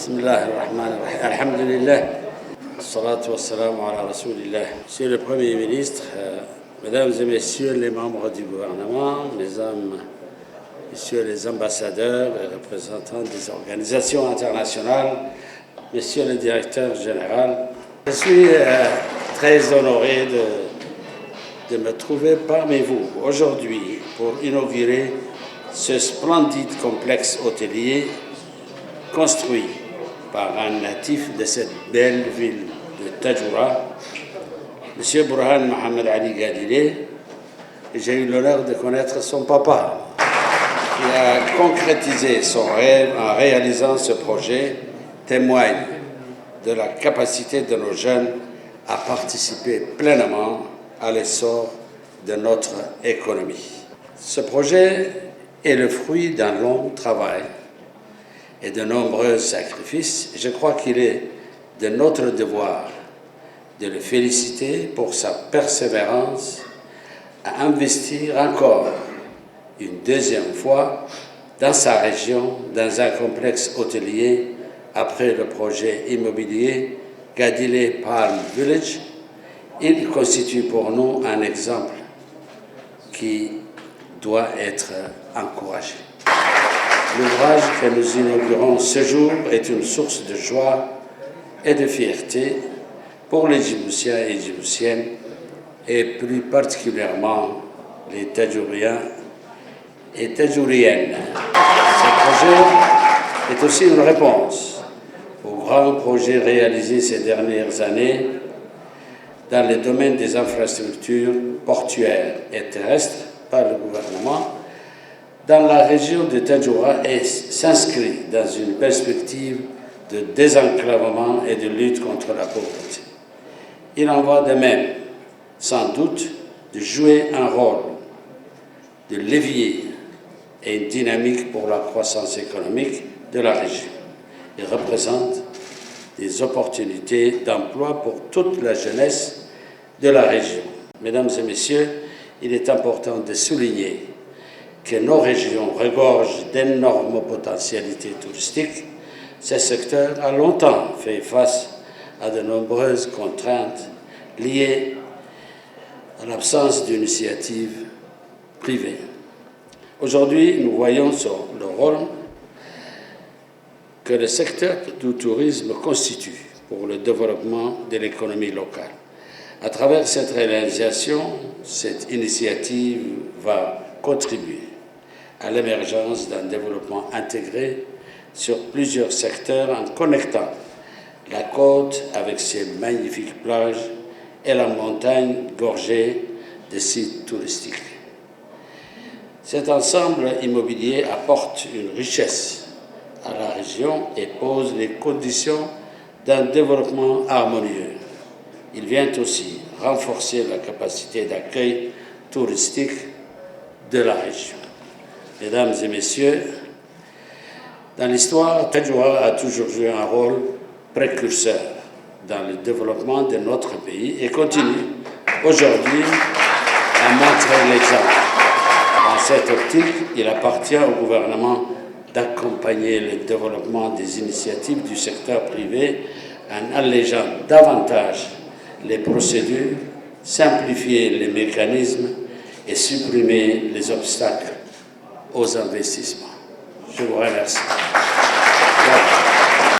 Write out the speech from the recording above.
Bismillahirrahmanirrahim. Alhamdulillah. Salatu wassalamu ala rasulillah. Monsieur le Premier ministre, Mesdames et Messieurs les membres du gouvernement, Mesdames, Messieurs les ambassadeurs et représentants des organisations internationales, Monsieur le Directeur général, je suis très honoré de me trouver parmi vous aujourd'hui pour inaugurer ce splendide complexe hôtelier construit par un natif de cette belle ville de Tadjoura, M. Burhan Mohamed Ali Gadile. J'ai eu l'honneur de connaître son papa, qui a concrétisé son rêve en réalisant ce projet, témoigne de la capacité de nos jeunes à participer pleinement à l'essor de notre économie. Ce projet est le fruit d'un long travail et de nombreux sacrifices. Je crois qu'il est de notre devoir de le féliciter pour sa persévérance à investir encore une deuxième fois dans sa région, dans un complexe hôtelier, après le projet immobilier Gadile Palm Village. Il constitue pour nous un exemple qui doit être encouragé. L'ouvrage que nous inaugurons ce jour est une source de joie et de fierté pour les Djiboutiens et Djiboutiennes, et plus particulièrement les Tadjouriens et Tadjouriennes. Ce projet est aussi une réponse aux grands projets réalisés ces dernières années dans le domaine des infrastructures portuaires et terrestres par le gouvernement dans la région de Tadjoura et s'inscrit dans une perspective de désenclavement et de lutte contre la pauvreté. Il en va de même, sans doute, de jouer un rôle de levier et une dynamique pour la croissance économique de la région. Il représente des opportunités d'emploi pour toute la jeunesse de la région. Mesdames et messieurs, il est important de souligner que nos régions regorgent d'énormes potentialités touristiques. Ce secteur a longtemps fait face à de nombreuses contraintes liées à l'absence d'initiatives privées. Aujourd'hui, nous voyons le rôle que le secteur du tourisme constitue pour le développement de l'économie locale. À travers cette réalisation, cette initiative va contribuer à l'émergence d'un développement intégré sur plusieurs secteurs en connectant la côte avec ses magnifiques plages et la montagne gorgée de sites touristiques. Cet ensemble immobilier apporte une richesse à la région et pose les conditions d'un développement harmonieux. Il vient aussi renforcer la capacité d'accueil touristique de la région. Mesdames et messieurs, dans l'histoire, Tadjoura a toujours joué un rôle précurseur dans le développement de notre pays et continue aujourd'hui à montrer l'exemple. Dans cette optique, il appartient au gouvernement d'accompagner le développement des initiatives du secteur privé en allégeant davantage les procédures, simplifier les mécanismes et supprimer les obstacles aux investissements. Je vous remercie.